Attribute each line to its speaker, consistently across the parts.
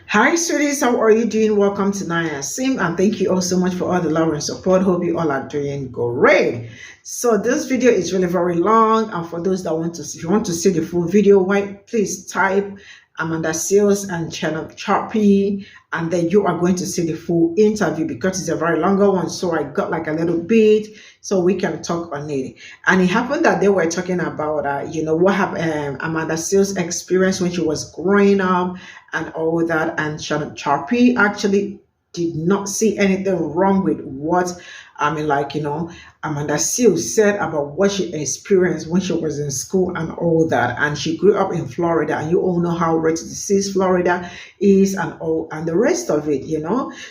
Speaker 1: Hi, sweeties. How are you doing? Welcome to Naya Sim, and thank you all so much for all the love and support. Hope you all are doing great. So this video is really very long, and for those that want to, if you want to see the full video, why please type Amanda Seals and Shannon Sharpe, and then you are going to see the full interview because it's a very longer one. So I got like a little bit so we can talk on it. And it happened that they were talking about, what happened, Amanda Seals' experience when she was growing up and all that. And Shannon Sharpe actually did not see anything wrong with what Amanda Seals said about what she experienced when she was in school and all that. And she grew up in Florida, and you all know how racist Florida is and the rest of it.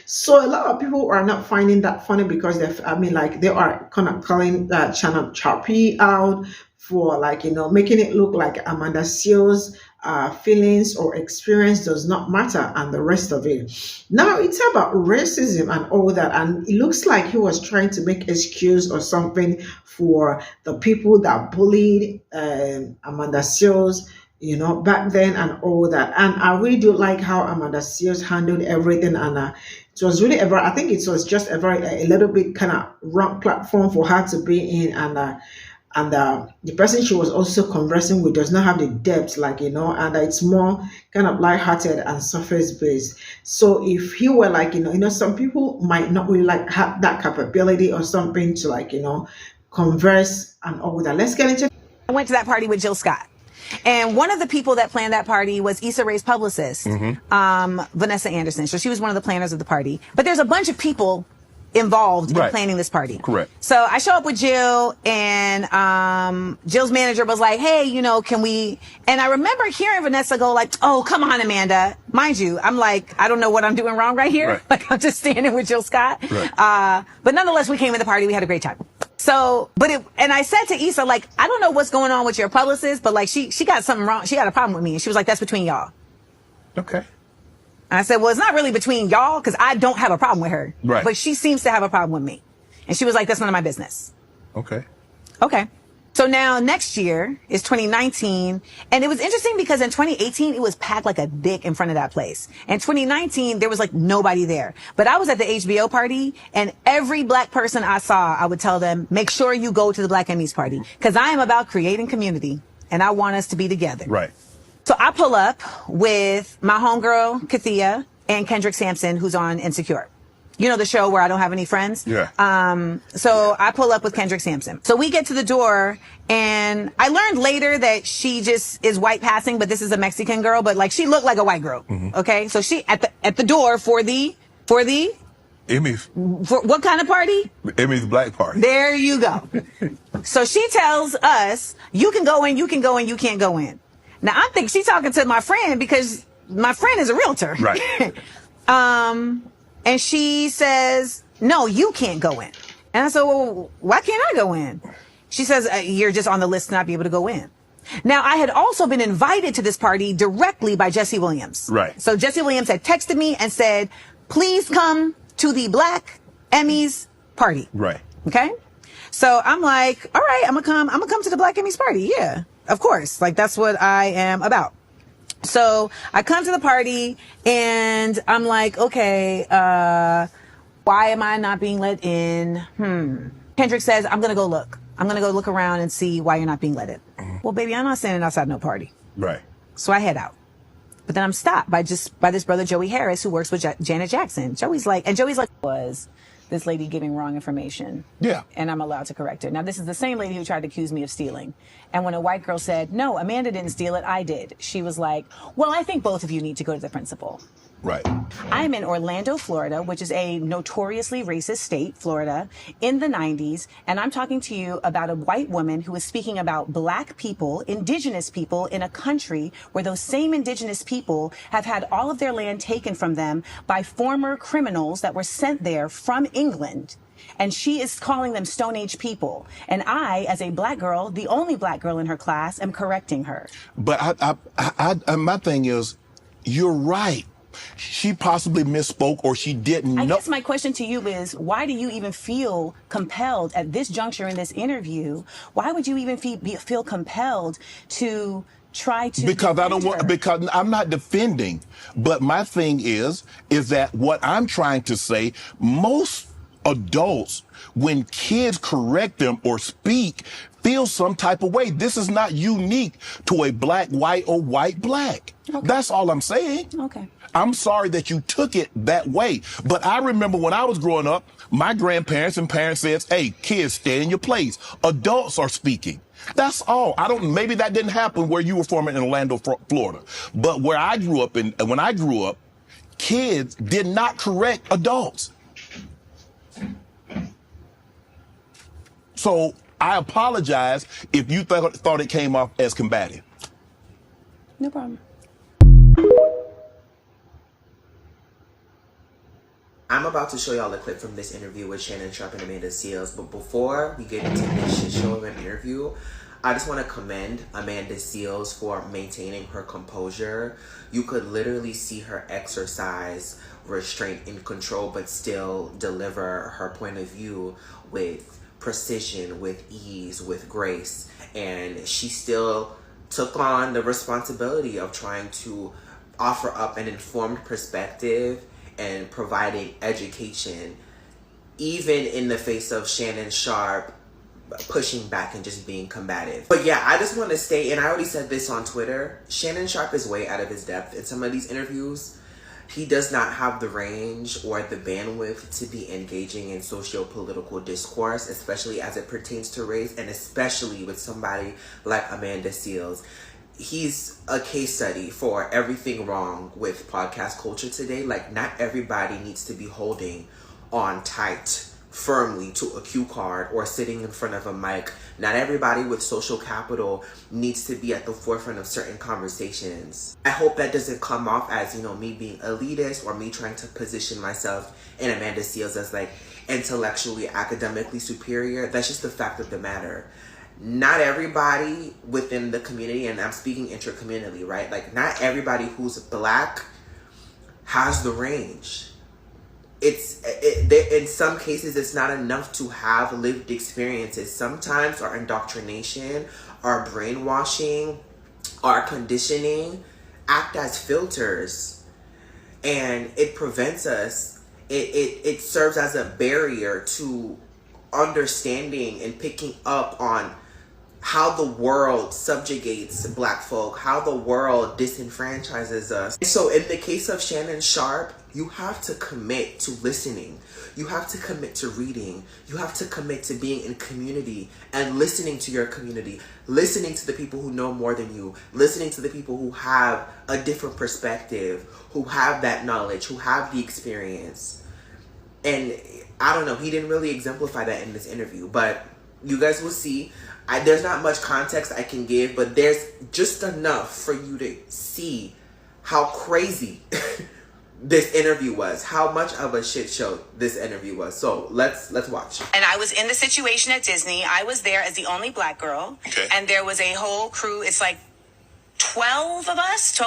Speaker 1: So a lot of people are not finding that funny because they are kind of calling Shannon Sharpe out for making it look like Amanda Seals' feelings or experience does not matter and the rest of it. Now it's about racism and all that, and it looks like he was trying to make excuse or something for the people that bullied Amanda Seals, back then and all that. And I really do like how Amanda Seals handled everything, and it was really I think it was just a little bit kind of wrong platform for her to be in, and the person she was also conversing with does not have the depth, and it's more kind of lighthearted and surface based. So if he were some people might not really have that capability or something to converse and all that. Let's get into.
Speaker 2: I went to that party with Jill Scott. And one of the people that planned that party was Issa Rae's publicist, Vanessa Anderson. So she was one of the planners of the party. But there's a bunch of people involved in planning this party.
Speaker 3: Correct.
Speaker 2: So I show up with Jill, and Jill's manager was like, hey, can we? And I remember hearing Vanessa go like, oh, come on, Amanda. Mind you, I'm like, I don't know what I'm doing wrong right here.
Speaker 3: Right.
Speaker 2: Like, I'm just standing with Jill Scott.
Speaker 3: Right.
Speaker 2: But nonetheless, we came to the party. We had a great time. So, and I said to Issa, like, I don't know what's going on with your publicist, but like, she got something wrong. She got a problem with me. And she was like, that's between y'all.
Speaker 3: Okay.
Speaker 2: And I said, well, it's not really between y'all because I don't have a problem with her.
Speaker 3: Right.
Speaker 2: But she seems to have a problem with me. And she was like, that's none of my business.
Speaker 3: Okay.
Speaker 2: Okay. So now next year is 2019. And it was interesting because in 2018, it was packed like a dick in front of that place. In 2019, there was like nobody there. But I was at the HBO party, and every black person I saw, I would tell them, make sure you go to the Black Emys party because I am about creating community and I want us to be together.
Speaker 3: Right.
Speaker 2: So I pull up with my homegirl, Kathia, and Kendrick Sampson, who's on Insecure. You know the show where I don't have any friends?
Speaker 3: Yeah.
Speaker 2: So I pull up with Kendrick Sampson. So we get to the door, and I learned later that she just is white passing, but this is a Mexican girl, but like she looked like a white girl. Okay. So she at the door for the
Speaker 3: Emys.
Speaker 2: for what kind of party?
Speaker 3: Emys Black Party.
Speaker 2: There you go. So she tells us, you can go in, you can go in, you can't go in. Now I think she's talking to my friend because my friend is a realtor.
Speaker 3: Right.
Speaker 2: And she says, no, you can't go in. And I said, well, why can't I go in? She says, you're just on the list to not be able to go in. Now, I had also been invited to this party directly by Jesse Williams.
Speaker 3: Right.
Speaker 2: So Jesse Williams had texted me and said, please come to the Black Emys party.
Speaker 3: Right.
Speaker 2: Okay. So I'm like, all right, I'm gonna come to the Black Emys party. Yeah, of course. Like, that's what I am about. So I come to the party and I'm like, okay, why am I not being let in? Kendrick says, I'm going to go look. I'm going to go look around and see why you're not being let in. Well, baby, I'm not standing outside no party.
Speaker 3: Right.
Speaker 2: So I head out. But then I'm stopped by this brother, Joey Harris, who works with Janet Jackson. Joey's like, was this lady giving wrong information.
Speaker 3: Yeah.
Speaker 2: And I'm allowed to correct her. Now, this is the same lady who tried to accuse me of stealing. And when a white girl said, no, Amanda didn't steal it, I did. She was like, well, I think both of you need to go to the principal.
Speaker 3: Right.
Speaker 2: I'm in Orlando, Florida, which is a notoriously racist state, Florida, in the 90s. And I'm talking to you about a white woman who is speaking about black people, indigenous people in a country where those same indigenous people have had all of their land taken from them by former criminals that were sent there from England. And she is calling them Stone Age people. And I, as a black girl, the only black girl in her class, am correcting her.
Speaker 3: But my thing is, you're right. She possibly misspoke or she didn't know.
Speaker 2: I guess my question to you is, why do you even feel compelled at this juncture in this interview? Why would you even feel compelled to try to
Speaker 3: because I don't
Speaker 2: defend
Speaker 3: want,
Speaker 2: her.
Speaker 3: because I'm not defending, but my thing is that what I'm trying to say, most adults, when kids correct them or speak, feel some type of way. This is not unique to a black, white, or white, black.
Speaker 2: Okay.
Speaker 3: That's all I'm saying.
Speaker 2: Okay.
Speaker 3: I'm sorry that you took it that way. But I remember when I was growing up, my grandparents and parents said, hey, kids, stay in your place. Adults are speaking. That's all. Maybe that didn't happen where you were from in Orlando, Florida. But where I grew up, when I grew up, kids did not correct adults. So I apologize if you thought it came off as combative.
Speaker 2: No problem.
Speaker 4: I'm about to show y'all a clip from this interview with Shannon Sharpe and Amanda Seales, but before we get into this shit show of an interview, I just want to commend Amanda Seales for maintaining her composure. You could literally see her exercise restraint and control, but still deliver her point of view with precision, with ease, with grace. And she still took on the responsibility of trying to offer up an informed perspective and providing education, even in the face of Shannon Sharpe pushing back and just being combative. But yeah, I just want to state, and I already said this on Twitter, Shannon Sharpe is way out of his depth in some of these interviews. He does not have the range or the bandwidth to be engaging in socio-political discourse, especially as it pertains to race, and especially with somebody like Amanda Seales. He's a case study for everything wrong with podcast culture today. Like, not everybody needs to be holding on tight, firmly to a cue card or sitting in front of a mic. Not everybody with social capital needs to be at the forefront of certain conversations. I hope that doesn't come off as, me being elitist or me trying to position myself in Amanda Seales as like intellectually, academically superior. That's just the fact of the matter. Not everybody within the community, and I'm speaking intercommunally, right? Like, not everybody who's black has the range. In some cases, it's not enough to have lived experiences. Sometimes our indoctrination, our brainwashing, our conditioning act as filters, and it prevents us. It serves as a barrier to understanding and picking up on how the world subjugates black folk, how the world disenfranchises us. So in the case of Shannon Sharpe, you have to commit to listening. You have to commit to reading. You have to commit to being in community and listening to your community, listening to the people who know more than you, listening to the people who have a different perspective, who have that knowledge, who have the experience. And I don't know, he didn't really exemplify that in this interview, but you guys will see. There's not much context I can give, but there's just enough for you to see how crazy this interview was, how much of a shit show this interview was. So let's watch.
Speaker 2: And I was in the situation at Disney. I was there as the only black girl.
Speaker 3: Okay.
Speaker 2: And there was a whole crew. It's like 12 of us.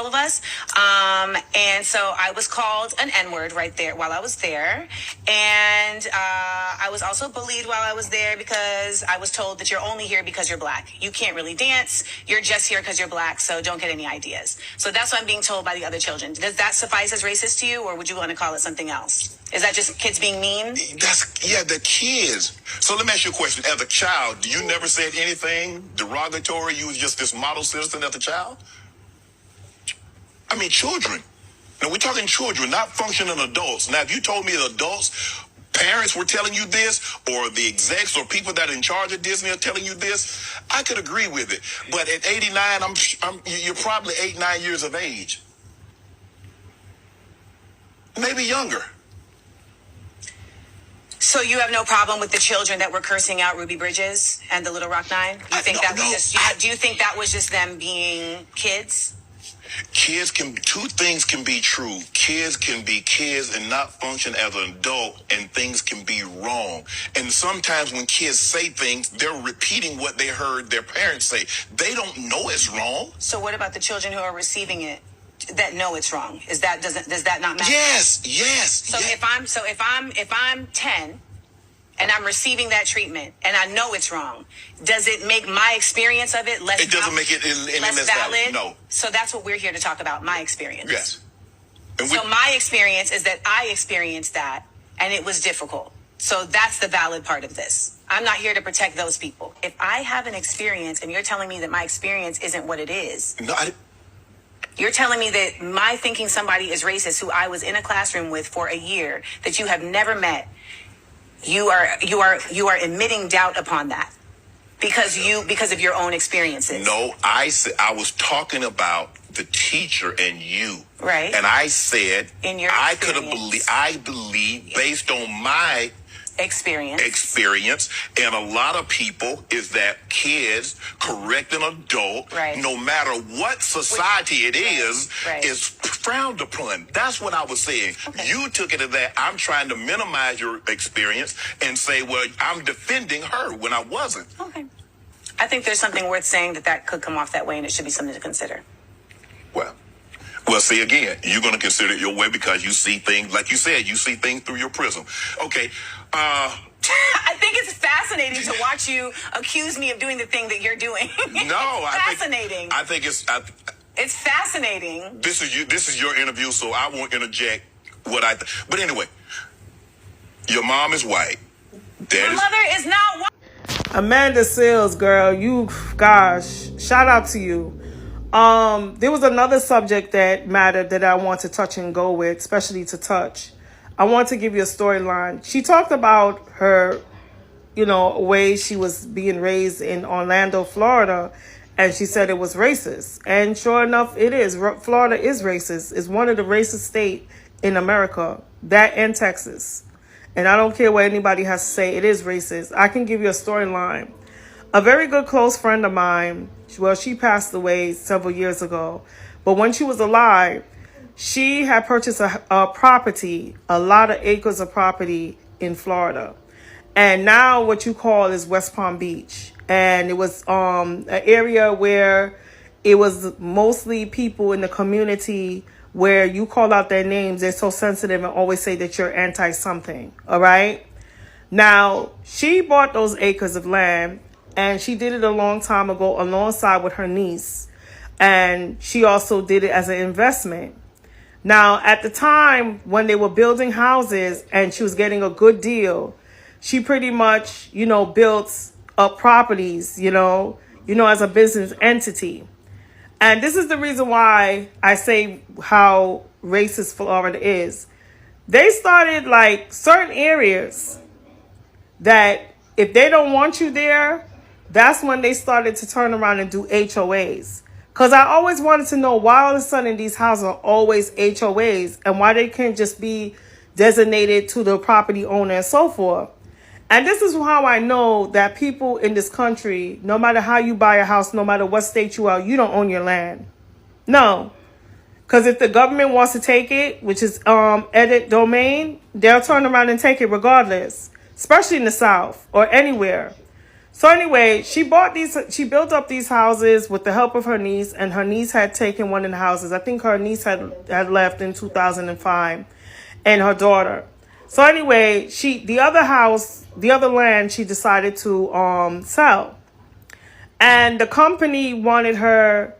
Speaker 2: And so I was called an N-word right there while I was there. And I was also bullied while I was there because I was told that you're only here because you're black. You can't really dance. You're just here because you're black. So don't get any ideas. So that's what I'm being told by the other children. Does that suffice as racist to you, or would you want to call it something else? Is that just kids being mean?
Speaker 3: The kids. So let me ask you a question. As a child, you never said anything derogatory? You was just this model citizen as a child? I mean, children. Now, we're talking children, not functioning adults. Now, if you told me that adults, parents were telling you this, or the execs or people that are in charge of Disney are telling you this, I could agree with it. But at 89, you're probably 8, 9 years of age. Maybe younger.
Speaker 2: So you have no problem with the children that were cursing out Ruby Bridges and the Little Rock Nine? Do you think that was just them being kids?
Speaker 3: Two things can be true. Kids can be kids and not function as an adult, and things can be wrong. And sometimes when kids say things, they're repeating what they heard their parents say. They don't know it's wrong.
Speaker 2: So what about the children who are receiving it that know it's wrong? Does that not matter?
Speaker 3: Yes.
Speaker 2: So if I'm 10 and I'm receiving that treatment, and I know it's wrong, does it make my experience of it less?
Speaker 3: It doesn't make it any
Speaker 2: less
Speaker 3: less
Speaker 2: valid.
Speaker 3: No.
Speaker 2: So that's what we're here to talk about. My experience.
Speaker 3: Yes.
Speaker 2: So my experience is that I experienced that, and it was difficult. So that's the valid part of this. I'm not here to protect those people. If I have an experience, and you're telling me that my experience isn't what it is.
Speaker 3: No,
Speaker 2: You're telling me that my thinking somebody is racist, who I was in a classroom with for a year, that you have never met, you are emitting doubt upon that because of your own experiences.
Speaker 3: No, I was talking about the teacher and you.
Speaker 2: Right.
Speaker 3: And I said
Speaker 2: in your
Speaker 3: I believe based on my experience, and a lot of people, is that kids correct an adult,
Speaker 2: right,
Speaker 3: no matter what society it is frowned upon. That's what I was saying. Okay. You took it as that I'm trying to minimize your experience and say, well, I'm defending her when I wasn't.
Speaker 2: Okay. I think there's something worth saying that could come off that way, and it should be something to consider.
Speaker 3: Well, see, again, you're going to consider it your way because you see things, like you said, you see things through your prism. Okay.
Speaker 2: I think it's fascinating to watch you accuse me of doing the thing that you're doing.
Speaker 3: No,
Speaker 2: fascinating.
Speaker 3: I think it's
Speaker 2: fascinating.
Speaker 3: This is your interview, so I won't interject what but anyway, your mom is white.
Speaker 2: My mother is not white.
Speaker 5: Amanda Seales, girl, gosh, shout out to you. There was another subject that mattered that I want to touch and go with, especially to touch. I want to give you a storyline. She talked about her, way she was being raised in Orlando, Florida, and she said it was racist. And sure enough, it is. Florida is racist. It's one of the racist states in America, that and Texas. And I don't care what anybody has to say, it is racist. I can give you a storyline. A very good close friend of mine, well, she passed away several years ago, but when she was alive, she had purchased a property, a lot of acres of property in Florida. And now what you call is West Palm Beach. And it was an area where it was mostly people in the community where you call out their names, they're so sensitive and always say that you're anti-something, all right? Now, she bought those acres of land, and she did it a long time ago alongside with her niece. And she also did it as an investment. Now, at the time when they were building houses and she was getting a good deal, she pretty much, built up properties, as a business entity. And this is the reason why I say how racist Florida is. They started certain areas that if they don't want you there, that's when they started to turn around and do HOAs. Because I always wanted to know why all of a sudden these houses are always HOAs and why they can't just be designated to the property owner and so forth. And this is how I know that people in this country, no matter how you buy a house, no matter what state you are, you don't own your land. No. Because if the government wants to take it, which is edit domain, they'll turn around and take it regardless, especially in the South or anywhere. So anyway, she built up these houses with the help of her niece, and her niece had taken one of the houses. I think her niece had left in 2005, and her daughter. So anyway, the other land, she decided to sell. And the company wanted her.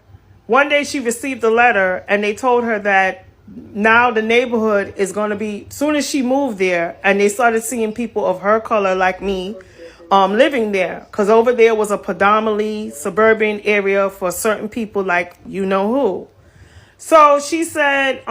Speaker 5: One day she received a letter, and they told her that now the neighborhood is going to be, soon as she moved there, and they started seeing people of her color like me living there, because over there was a predominantly suburban area for certain people like who. So she said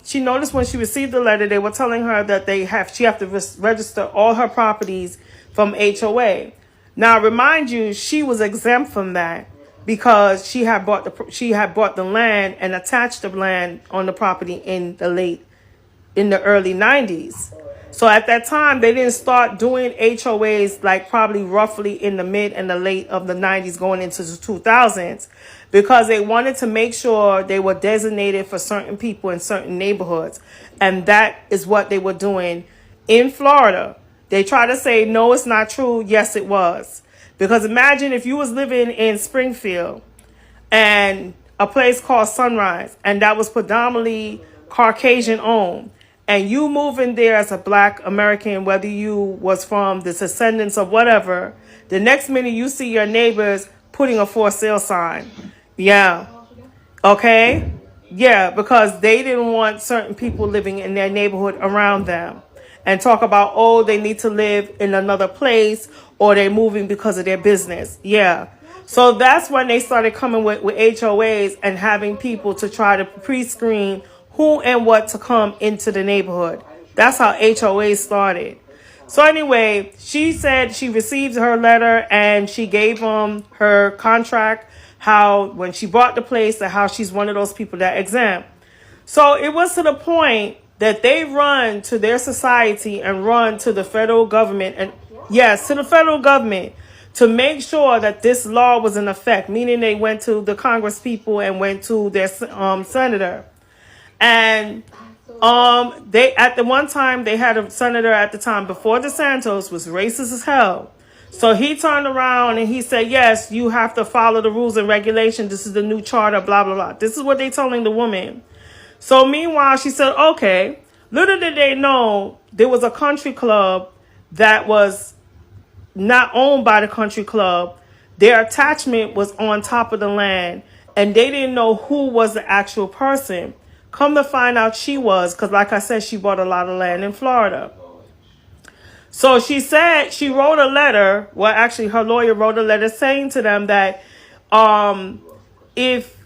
Speaker 5: she noticed when she received the letter, they were telling her that she have to register all her properties from HOA. Now, remind you, she was exempt from that because she had bought the land and attached the land on the property in the early 90s. So at that time, they didn't start doing HOAs probably roughly in the mid and the late of the 90s going into the 2000s, because they wanted to make sure they were designated for certain people in certain neighborhoods. And that is what they were doing in Florida. They try to say, no, it's not true. Yes, it was. Because imagine if you was living in Springfield and a place called Sunrise, and that was predominantly Caucasian owned. and you move in there as a black American, whether you was from the descendants of whatever, the next minute you see your neighbors putting a for sale sign. Yeah. Okay? Yeah, because they didn't want certain people living in their neighborhood around them. And talk about, oh, they need to live in another place or they're moving because of their business. Yeah. So that's when they started coming with HOAs and having people to try to pre-screen who and what to come into the neighborhood. That's how HOAs started. So anyway, she said she received her letter and she gave them her contract, how when she bought the place, that how she's one of those people that exempt. So it was to the point that they run to their society and run to the federal government, and yes, to the federal government, to make sure that this law was in effect, meaning they went to the Congress people and went to their senator. And they at the one time they had a senator at the time before DeSantis was racist as hell. So he turned around and he said, yes, you have to follow the rules and regulations. This is the new charter, blah, blah, blah. This is what they telling the woman. So meanwhile, she said, okay, little did they know there was a country club that was not owned by the country club. Their attachment was on top of the land, and they didn't know who was the actual person. Come to find out she was, because like I said, she bought a lot of land in Florida. So she said she wrote a letter. Well, actually, her lawyer wrote a letter saying to them that if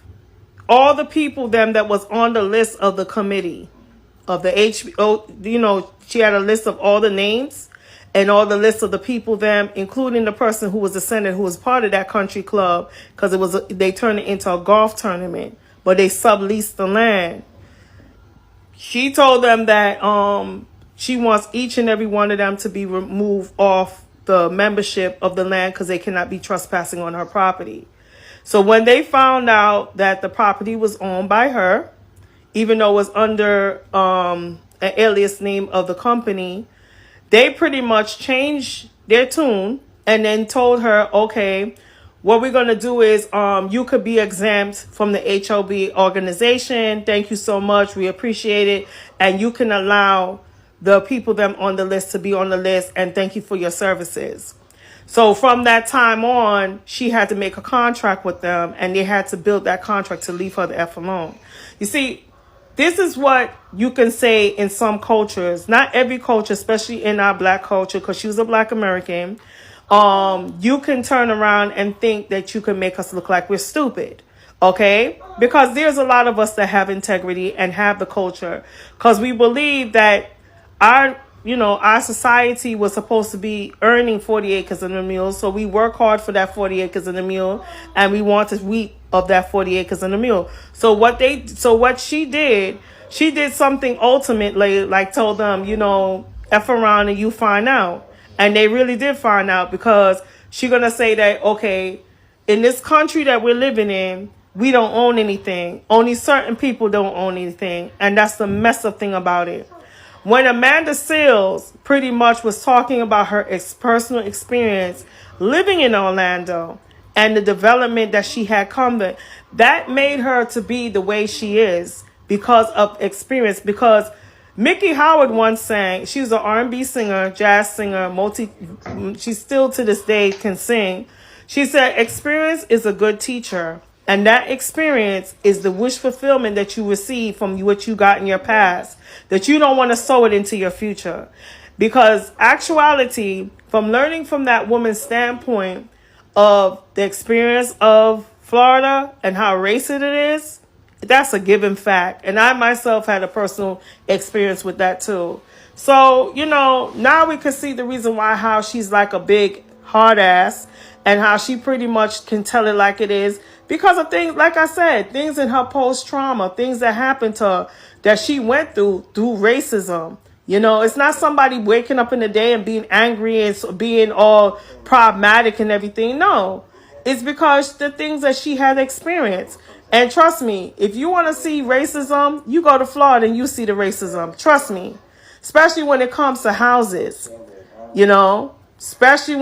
Speaker 5: all the people them that was on the list of the committee of the HBO, she had a list of all the names and all the lists of the people them, including the person who was the senator who was part of that country club, because they turned it into a golf tournament, but they subleased the land. She told them that she wants each and every one of them to be removed off the membership of the land because they cannot be trespassing on her property. So when they found out that the property was owned by her, even though it was under an alias name of the company, they pretty much changed their tune and then told her, okay, what we're going to do is you could be exempt from the HOB organization. Thank you so much. We appreciate it. And you can allow the people them on the list to be on the list. And thank you for your services. So from that time on, she had to make a contract with them, and they had to build that contract to leave her the F alone. You see, this is what you can say in some cultures, not every culture, especially in our black culture, because she was a black American. You can turn around and think that you can make us look like we're stupid. Okay? Because there's a lot of us that have integrity and have the culture, because we believe that our society was supposed to be earning 40 acres in a mule. So we work hard for that 40 acres in a mule, and we want to reap of that 40 acres in a mule. So what she did something ultimately, like told them, F around and you find out. And they really did find out, because she's going to say that, okay, in this country that we're living in, we don't own anything. Only certain people don't own anything. And that's the messed up thing about it. When Amanda Seales pretty much was talking about her personal experience living in Orlando and the development that she had come to, that made her to be the way she is because of experience. Because Mickey Howard once sang, she was an R&B singer, jazz singer, she still to this day can sing. She said, experience is a good teacher. And that experience is the wish fulfillment that you receive from what you got in your past, that you don't want to sow it into your future. Because actuality, from learning from that woman's standpoint of the experience of Florida and how racist it is, that's a given fact. And I myself had a personal experience with that too. So, now we can see the reason why, how she's like a big hard ass, and how she pretty much can tell it like it is because of things, like I said, things in her post-trauma, things that happened to her that she went through racism. It's not somebody waking up in the day and being angry and being all problematic and everything. No, it's because the things that she had experienced. And trust me, if you want to see racism, you go to Florida and you see the racism. Trust me, especially when it comes to houses, especially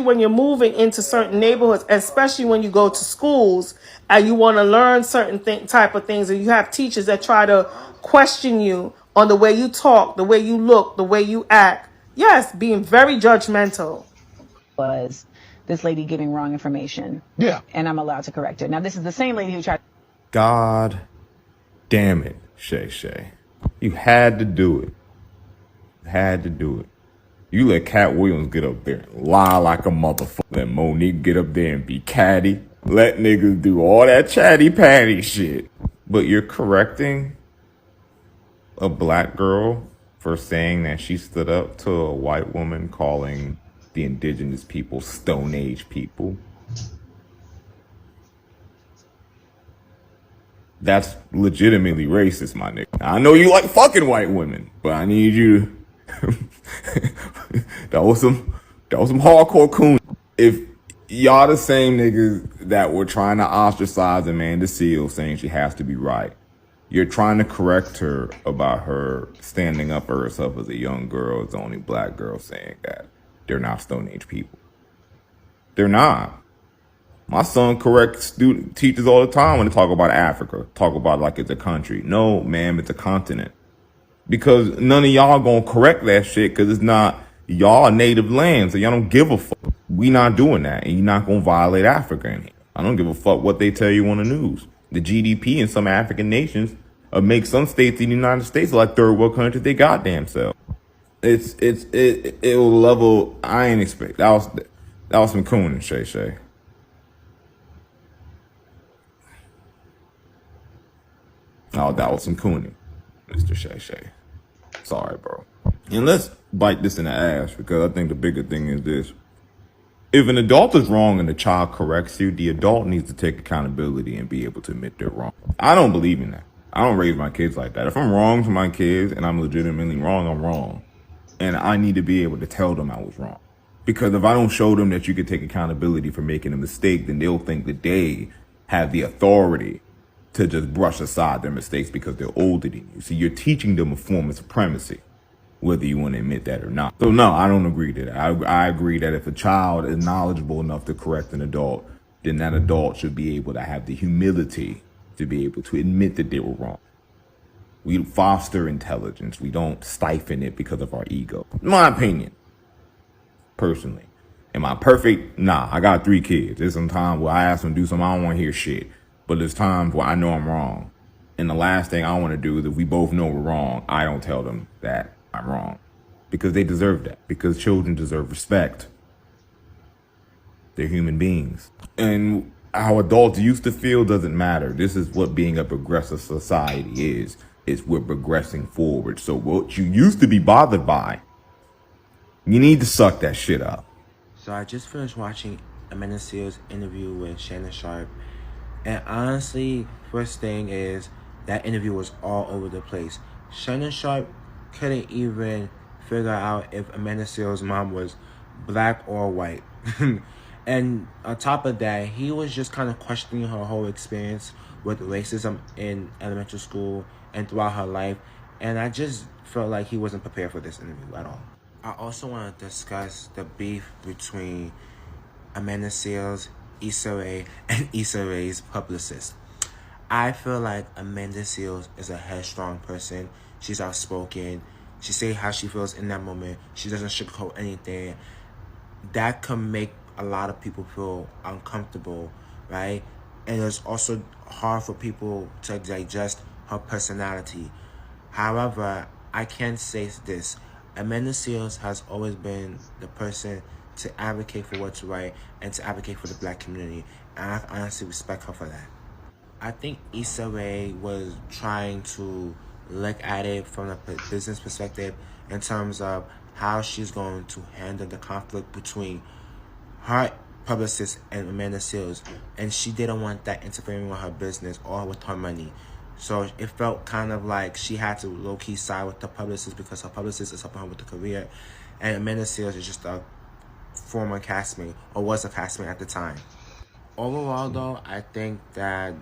Speaker 5: when you're moving into certain neighborhoods, especially when you go to schools and you want to learn certain type of things, and you have teachers that try to question you on the way you talk, the way you look, the way you act. Yes, being very judgmental.
Speaker 2: Was this lady giving wrong information.
Speaker 3: Yeah.
Speaker 2: And I'm allowed to correct it. Now, this is the same lady who tried.
Speaker 6: God damn it, Shay. You had to do it. Had to do it. You let Cat Williams get up there and lie like a motherfucker. Let Monique get up there and be catty. Let niggas do all that chatty patty shit. But you're correcting a black girl for saying that she stood up to a white woman calling the indigenous people Stone Age people. That's legitimately racist, my nigga. I know you like fucking white women, but I need you to that was some hardcore coon. If y'all the same niggas that were trying to ostracize Amanda Seales saying she has to be right, you're trying to correct her about her standing up for herself as a young girl, as the only black girl, saying that they're not Stone Age people. They're not. My son corrects teachers all the time when they talk about Africa, talk about it like it's a country. No, ma'am, it's a continent. Because none of y'all gonna correct that shit because it's not y'all native land, so y'all don't give a fuck. We not doing that, and you're not gonna violate Africa in here. I don't give a fuck what they tell you on the news. The GDP in some African nations make some states in the United States like third world countries they goddamn self. It will level. I ain't expect that was some cooning, Shay. Oh, that was some cooning, Mr. Shay. Sorry, bro. And let's bite this in the ass because I think the bigger thing is this. If an adult is wrong and the child corrects you, the adult needs to take accountability and be able to admit they're wrong. I don't believe in that. I don't raise my kids like that. If I'm wrong to my kids and I'm legitimately wrong, I'm wrong. And I need to be able to tell them I was wrong. Because if I don't show them that you can take accountability for making a mistake, then they'll think that they have the authority to just brush aside their mistakes because they're older than you. So you're teaching them a form of supremacy, whether you want to admit that or not. So no, I don't agree to that. I agree that if a child is knowledgeable enough to correct an adult, then that adult should be able to have the humility to be able to admit that they were wrong. We foster intelligence. We don't stifle it because of our ego. In my opinion, personally. Am I perfect? Nah, I got 3 kids. There's some time where I ask them to do something, I don't want to hear shit. But there's times where I know I'm wrong. And the last thing I want to do is if we both know we're wrong, I don't tell them that I'm wrong. Because they deserve that. Because children deserve respect. They're human beings. And how adults used to feel doesn't matter. This is what being a progressive society is. It's we're progressing forward. So what you used to be bothered by, you need to suck that shit up.
Speaker 4: So I just finished watching Amanda Seales' interview with Shannon Sharpe. And honestly, first thing is that interview was all over the place. Shannon Sharpe couldn't even figure out if Amanda Seales' mom was black or white. And on top of that, he was just kind of questioning her whole experience with racism in elementary school and throughout her life. And I just felt like he wasn't prepared for this interview at all. I also want to discuss the beef between Amanda Seales, Issa Rae, and Issa Rae's publicist. I feel like Amanda Seales is a headstrong person. She's outspoken. She says how she feels in that moment. She doesn't sugarcoat anything. That can make a lot of people feel uncomfortable, right? And it's also hard for people to digest her personality. However, I can say this. Amanda Seales has always been the person to advocate for what's right and to advocate for the black community. And I honestly respect her for that. I think Issa Rae was trying to look at it from a business perspective in terms of how she's going to handle the conflict between her publicist and Amanda Seales. And she didn't want that interfering with her business or with her money. So it felt kind of like she had to low-key side with the publicist because her publicist is helping her with the career. And Amanda Seales is just a former castmate, or was a castmate at the time. Overall, though, I think that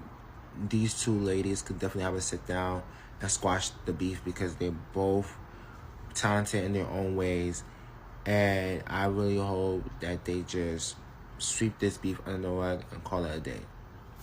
Speaker 4: these two ladies could definitely have a sit down and squash the beef because they're both talented in their own ways. And I really hope that they just sweep this beef under the rug and call it a day.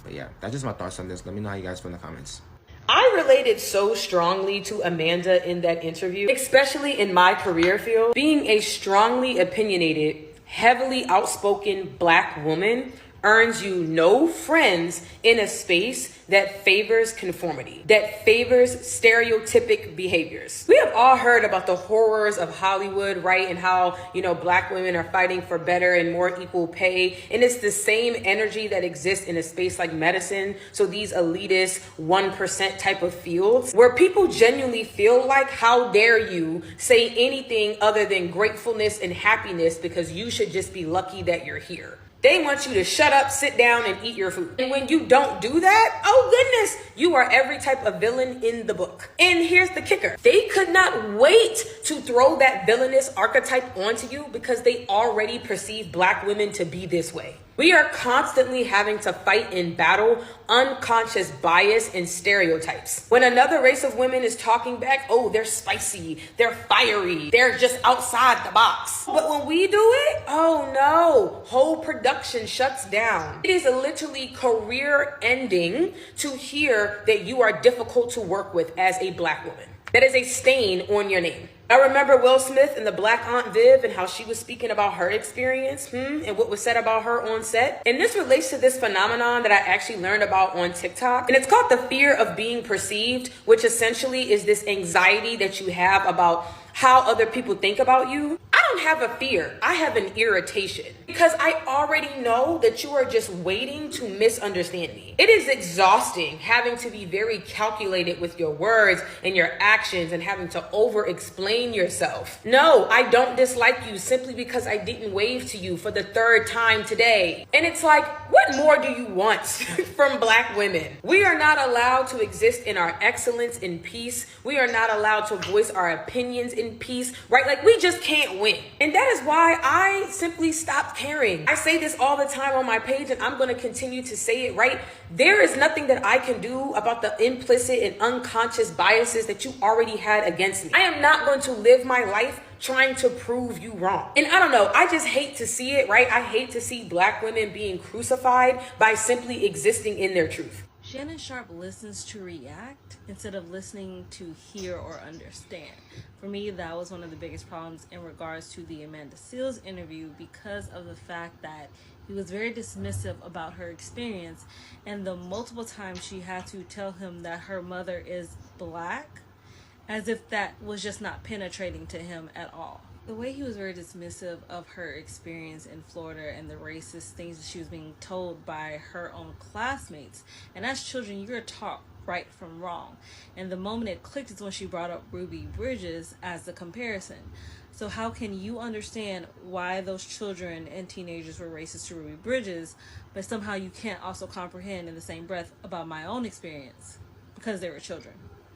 Speaker 4: But yeah, that's just my thoughts on this. Let me know how you guys feel in the comments.
Speaker 5: I
Speaker 7: I related so strongly to Amanda in that interview, especially in my career field. Being a strongly opinionated, heavily outspoken Black woman earns you no friends in a space that favors conformity, that favors stereotypic behaviors. We have all heard about the horrors of Hollywood, right? And how, Black women are fighting for better and more equal pay. And it's the same energy that exists in a space like medicine. So these elitist 1% type of fields where people genuinely feel like, how dare you say anything other than gratefulness and happiness because you should just be lucky that you're here. They want you to shut up, sit down, and eat your food. And when you don't do that, oh goodness, you are every type of villain in the book. And here's the kicker. They could not wait to throw that villainous archetype onto you because they already perceive Black women to be this way. We are constantly having to fight and battle unconscious bias and stereotypes. When another race of women is talking back, oh, they're spicy, they're fiery, they're just outside the box. But when we do it, oh no, whole production shuts down. It is literally career ending to hear that you are difficult to work with as a Black woman. That is a stain on your name. I remember Will Smith and the Black Aunt Viv and how she was speaking about her experience and what was said about her on set. And this relates to this phenomenon that I actually learned about on TikTok. And it's called the fear of being perceived, which essentially is this anxiety that you have about how other people think about you. I don't have a fear. I have an irritation because I already know that you are just waiting to misunderstand me. It is exhausting having to be very calculated with your words and your actions and having to over-explain yourself. No, I don't dislike you simply because I didn't wave to you for the 3rd time today. And it's like, what more do you want from Black women? We are not allowed to exist in our excellence in peace. We are not allowed to voice our opinions in peace, right? Like, we just can't win. And that is why I simply stopped caring. I say this all the time on my page, and I'm going to continue to say it, right? There is nothing that I can do about the implicit and unconscious biases that you already had against me. I am not going to live my life trying to prove you wrong. And I don't know, I just hate to see it, right? I hate to see Black women being crucified by simply existing in their truth.
Speaker 8: Shannon Sharpe listens to react instead of listening to hear or understand. For me, that was one of the biggest problems in regards to the Amanda Seales interview because of the fact that he was very dismissive about her experience and the multiple times she had to tell him that her mother is Black, as if that was just not penetrating to him at all. The way he was very dismissive of her experience in Florida and the racist things that she was being told by her own classmates. And as children, you're taught right from wrong. And the moment it clicked is when she brought up Ruby Bridges as the comparison. So how can you understand why those children and teenagers were racist to Ruby Bridges, but somehow you can't also comprehend in the same breath about my own experience because they were children?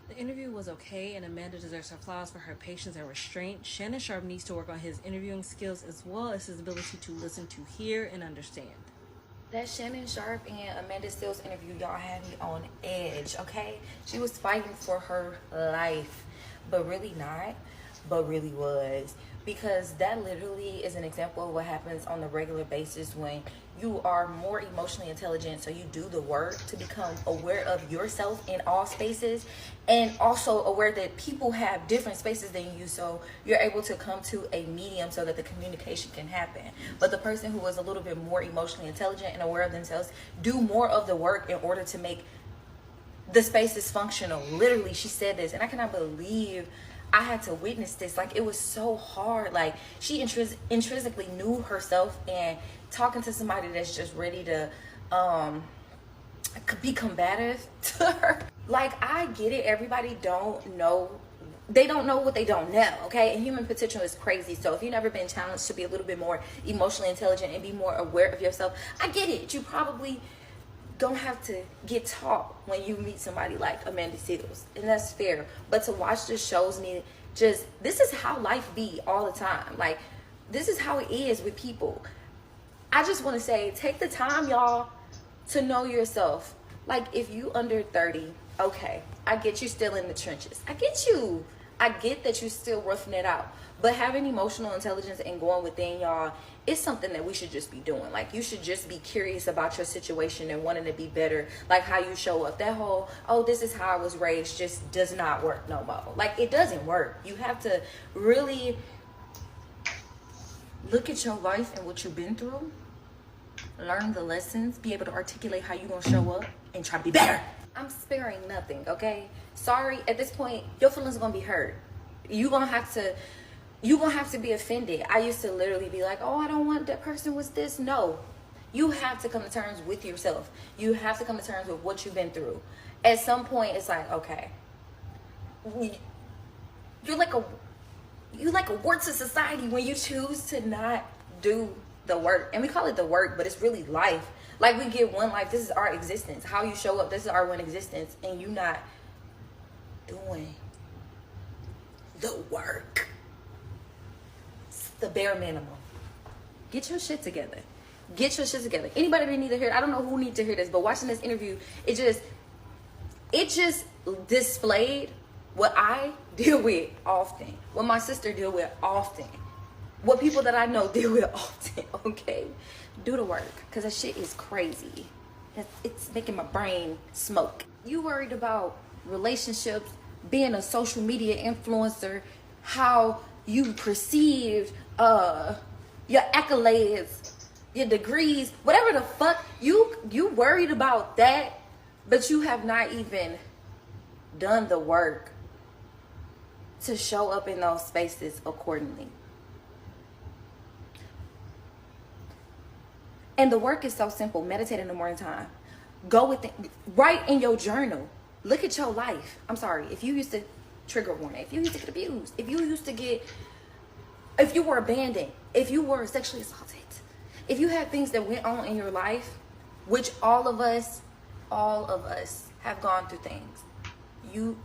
Speaker 8: The interview was okay, and Amanda deserves her flowers for her patience and restraint. Shannon Sharpe needs to work on his interviewing skills as well as his ability to listen, to hear, and understand.
Speaker 9: That Shannon Sharpe and Amanda Seales interview, y'all had me on edge, okay? She was fighting for her life, but really not, but really was. Because that literally is an example of what happens on a regular basis when you are more emotionally intelligent, so you do the work to become aware of yourself in all spaces, and also aware that people have different spaces than you, so you're able to come to a medium so that the communication can happen. But the person who was a little bit more emotionally intelligent and aware of themselves do more of the work in order to make the spaces functional. Literally, she said this, and I cannot believe I had to witness this. Like, it was so hard. Like, she intrinsically knew herself, and talking to somebody that's just ready to be combative to her. Like, I get it. Everybody don't know. They don't know what they don't know, okay? And human potential is crazy. So if you've never been challenged to be a little bit more emotionally intelligent and be more aware of yourself, I get it. You probably don't have to get taught when you meet somebody like Amanda Seales, and that's fair. But to watch this shows me just, this is how life be all the time. Like, this is how it is with people. I just want to say, take the time, y'all, to know yourself. Like, if you under 30, okay, I get you still in the trenches. I get you. I get that you still roughing it out. But having emotional intelligence and going within y'all is something that we should just be doing. Like, you should just be curious about your situation and wanting to be better. Like how you show up. That whole, oh, this is how I was raised, just does not work no more. Like, it doesn't work. You have to really look at your life and what you've been through, learn the lessons, be able to articulate how you're going to show up and try to be better. I'm sparing nothing, okay? Sorry, at this point, your feelings are going to be hurt. You're going to have to be offended. I used to literally be like, oh, I don't want that person was this. No. You have to come to terms with yourself. You have to come to terms with what you've been through. At some point, it's like, okay, you're like a warts of society when you choose to not do the work. And we call it the work, but it's really life. Like, we get one life. This is our existence. How you show up, this is our one existence. And you not doing the work. It's the bare minimum. Get your shit together. Get your shit together. Anybody that need to hear it, I don't know who needs to hear this, but watching this interview, it just displayed what I deal with often, what my sister deal with often, what people that I know deal with often, okay? Do the work, because that shit is crazy. It's making my brain smoke. You worried about relationships, being a social media influencer, how you perceived your accolades, your degrees, whatever the fuck. You worried about that, but you have not even done the work to show up in those spaces accordingly. And the work is so simple. Meditate in the morning time. Go with it. Write in your journal. Look at your life. I'm sorry. If you used to, trigger warning, if you used to get abused, if you were abandoned, if you were sexually assaulted, if you had things that went on in your life, which all of us have gone through things, you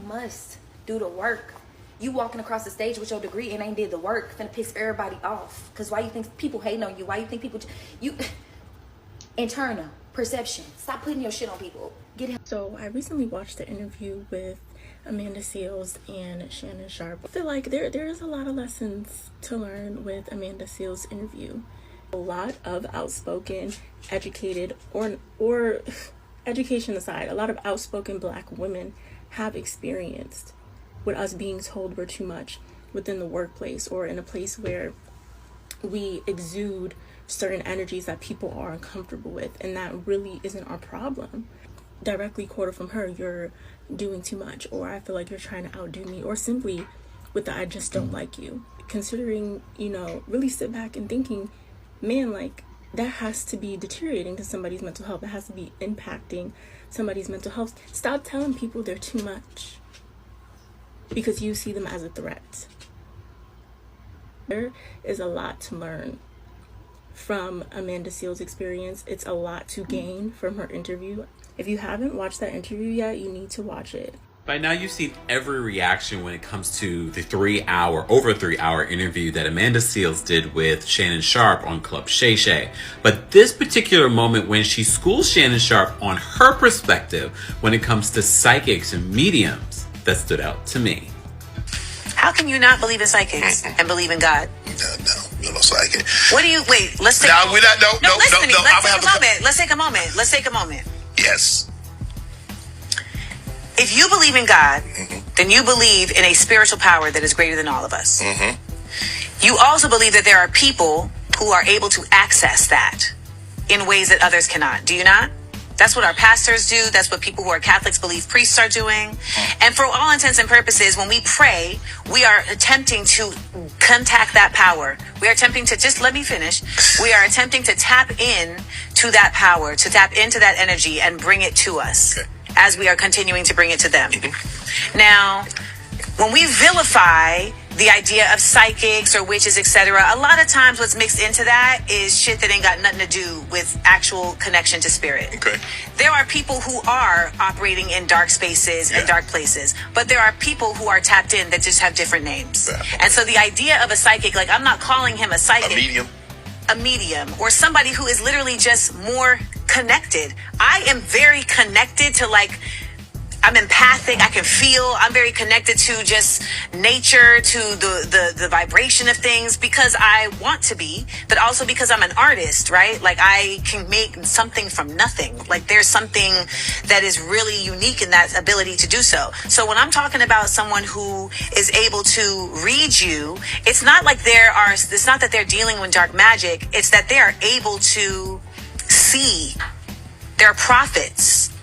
Speaker 9: must do the work. You walking across the stage with your degree and ain't did the work, finna piss everybody off. Cause why you think people hating on you? Why you think people, internal perception. Stop putting your shit on people. Get him.
Speaker 10: So I recently watched the interview with Amanda Seales and Shannon Sharpe. I feel like there is a lot of lessons to learn with Amanda Seales' interview. A lot of outspoken, educated, or education aside, a lot of outspoken Black women have experienced with us being told we're too much within the workplace or in a place where we exude certain energies that people are uncomfortable with, and that really isn't our problem. Directly quoted from her, you're doing too much, or I feel like you're trying to outdo me, or simply with the I just don't like you. Considering, really sit back and thinking, man, like, that has to be deteriorating to somebody's mental health. That has to be impacting somebody's mental health. Stop telling people they're too much because you see them as a threat. There is a lot to learn from Amanda Seales' experience. It's a lot to gain from her interview. If you haven't watched that interview yet, you need to watch it.
Speaker 11: By now, you've seen every reaction when it comes to the over 3 hour interview that Amanda Seales did with Shannon Sharpe on Club Shay Shay. But this particular moment when she schools Shannon Sharpe on her perspective when it comes to psychics and mediums, that stood out to me.
Speaker 2: How can you not believe in psychics and believe in God?
Speaker 3: No, you're no psychic.
Speaker 2: What do you, wait, let's take
Speaker 3: No, we're not, no.
Speaker 2: Listen to me. Let's take a moment.
Speaker 3: Yes.
Speaker 2: If you believe in God, then you believe in a spiritual power that is greater than all of us. You also believe that there are people who are able to access that in ways that others cannot. Do you not? That's what our pastors do. That's what people who are Catholics believe priests are doing. And for all intents and purposes, when we pray, we are attempting to contact that power. We are attempting to, just let me finish. We are attempting to tap in to that power, to tap into that energy and bring it to us as we are continuing to bring it to them. Now, when we vilify the idea of psychics or witches, etc., a lot of times what's mixed into that is shit that ain't got nothing to do with actual connection to spirit.
Speaker 3: Okay.
Speaker 2: There are people who are operating in dark spaces and dark places, but there are people who are tapped in that just have different names. And so the idea of a psychic, like, I'm not calling him a psychic. A medium, or somebody who is literally just more connected. I am very connected to, like, I'm empathic. I can feel. I'm very connected to just nature, to the vibration of things, because I want to be, but also because I'm an artist, right? Like, I can make something from nothing. Like, there's something that is really unique in that ability to do so. So when I'm talking about someone who is able to read you, it's not that they're dealing with dark magic. It's that they are able to see their prophets.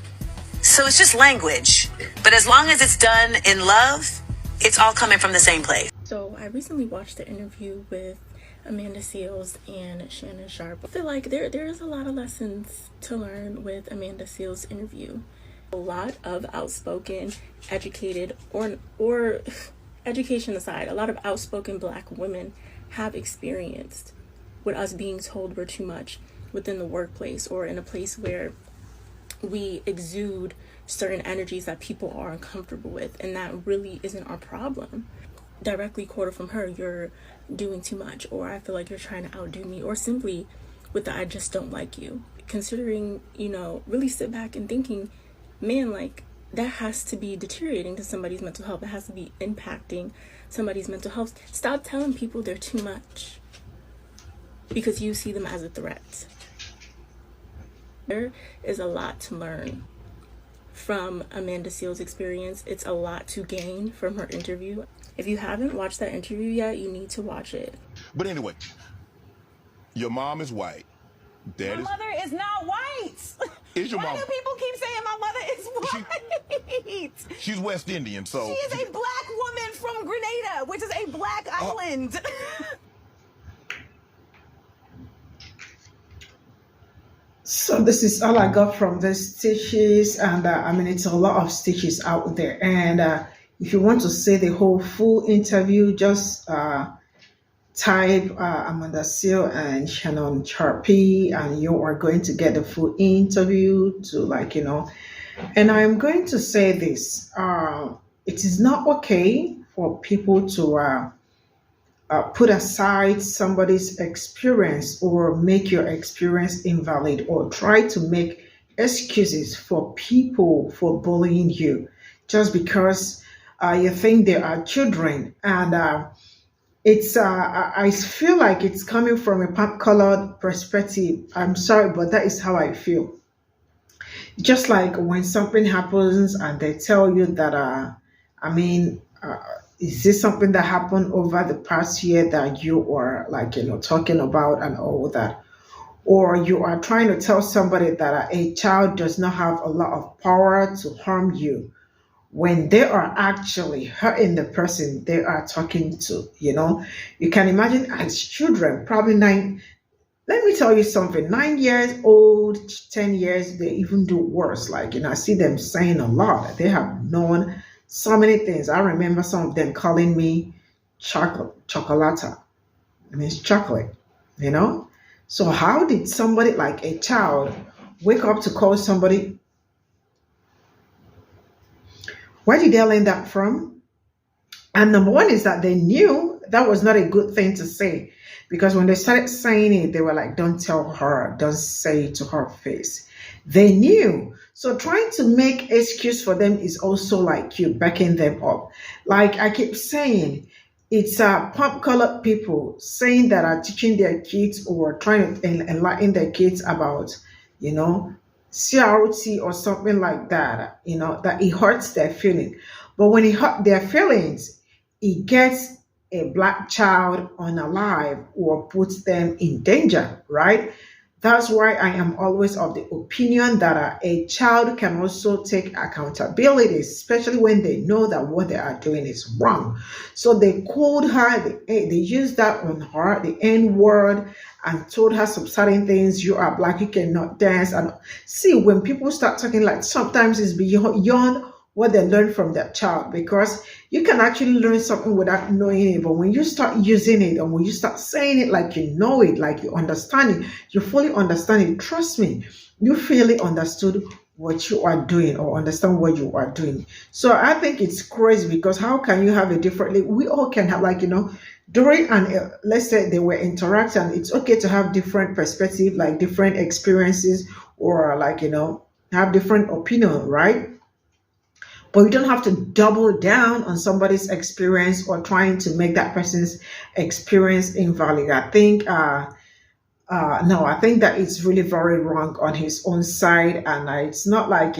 Speaker 2: So it's just language. But as long as it's done in love, it's all coming from the same place.
Speaker 10: So I recently watched the interview with Amanda Seales and Shannon Sharpe. I feel like there is a lot of lessons to learn with Amanda Seales' interview. A lot of outspoken, educated, or education aside, a lot of outspoken Black women have experienced with us being told we're too much within the workplace, or in a place where we exude certain energies that people are uncomfortable with, and that really isn't our problem. Directly quoted from her, "You're doing too much," or "I feel like you're trying to outdo me," or simply with the "I just don't like you." Considering, really sit back and thinking, man, like, that has to be deteriorating to somebody's mental health. That has to be impacting somebody's mental health. Stop telling people they're too much because you see them as a threat. There is a lot to learn from Amanda Seales' experience. It's a lot to gain from her interview. If you haven't watched that interview yet, you need to watch it.
Speaker 3: But anyway, your mom is white.
Speaker 2: My mother is not white.
Speaker 3: Is your
Speaker 2: Why
Speaker 3: mom?
Speaker 2: do people keep saying my mother is white?
Speaker 3: She's West Indian, so...
Speaker 2: She is a Black woman from Grenada, which is a Black island.
Speaker 1: So this is all I got from the stitches, and it's a lot of stitches out there. And if you want to see the whole full interview, just type Amanda Seales and Shannon Sharpe, and you are going to get the full interview to And I'm going to say this: it is not okay for people to put aside somebody's experience or make your experience invalid, or try to make excuses for people for bullying you just because you think they are children. And I feel like it's coming from a pop-colored perspective. I'm sorry, but that is how I feel. Just like when something happens and they tell you that, is this something that happened over the past year that you are talking about and all that? Or you are trying to tell somebody that a child does not have a lot of power to harm you, when they are actually hurting the person they are talking to. You can imagine as children, probably let me tell you something, 9 years old, 10 years, they even do worse. I see them saying a lot. They have known so many things. I remember some of them calling me chocolata. It means chocolate, So how did somebody like a child wake up to call somebody? Where did they learn that from? And number one is that they knew that was not a good thing to say, because when they started saying it, they were like, don't tell her, don't say it to her face. They knew. So trying to make excuse for them is also like you backing them up. Like I keep saying, it's pop-colored people saying that are teaching their kids or trying to enlighten their kids about, CRT or something like that, that it hurts their feelings. But when it hurts their feelings, it gets a Black child unalive or puts them in danger, right? That's why I am always of the opinion that a child can also take accountability, especially when they know that what they are doing is wrong. So they called her, they used that on her, the N word, and told her some certain things. You are Black, you cannot dance. And see, when people start talking, like, sometimes it's beyond what they learn from that child, because you can actually learn something without knowing it. But when you start using it, and when you start saying it like you know it, like you understand it, you fully understand it, trust me, you fully understood what you are doing or understand what you are doing. So I think it's crazy, because how can you have a different, we all can have, during and let's say they were interacting, it's okay to have different perspective, like different experiences, or have different opinion, right? but you don't have to double down on somebody's experience or trying to make that person's experience invalid. I think no, I think that it's really very wrong on his own side, and it's not like,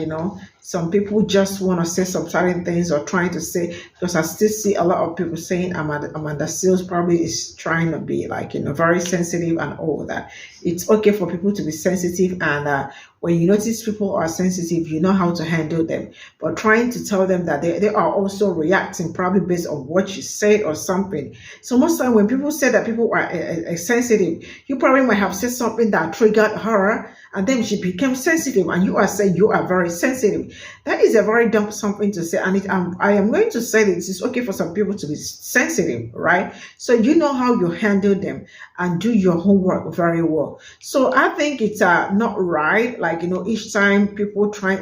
Speaker 1: some people just want to say some certain things or trying to say, because I still see a lot of people saying Amanda Seales probably is trying to be like, very sensitive and all that. It's okay for people to be sensitive, and when you notice people are sensitive, you know how to handle them. But trying to tell them that they are also reacting probably based on what you said or something. So most time when people say that people are sensitive, you probably might have said something that triggered her, and then she became sensitive, and you are saying you are very sensitive. That is a very dumb something to say, and I am going to say that it's okay for some people to be sensitive, right? So you know how you handle them and do your homework very well. So I think it's not right, like, each time people try,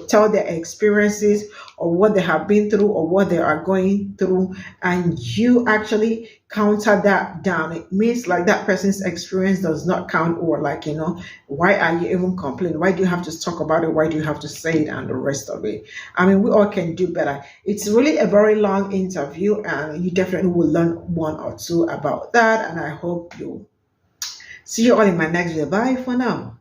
Speaker 1: tell their experiences or what they have been through or what they are going through, and you actually counter that down. It means like that person's experience does not count, or like, why are you even complaining? Why do you have to talk about it? Why do you have to say it and the rest of it? I mean, we all can do better. It's really a very long interview, and you definitely will learn one or two about that, and I hope you see you all in my next video. Bye for now.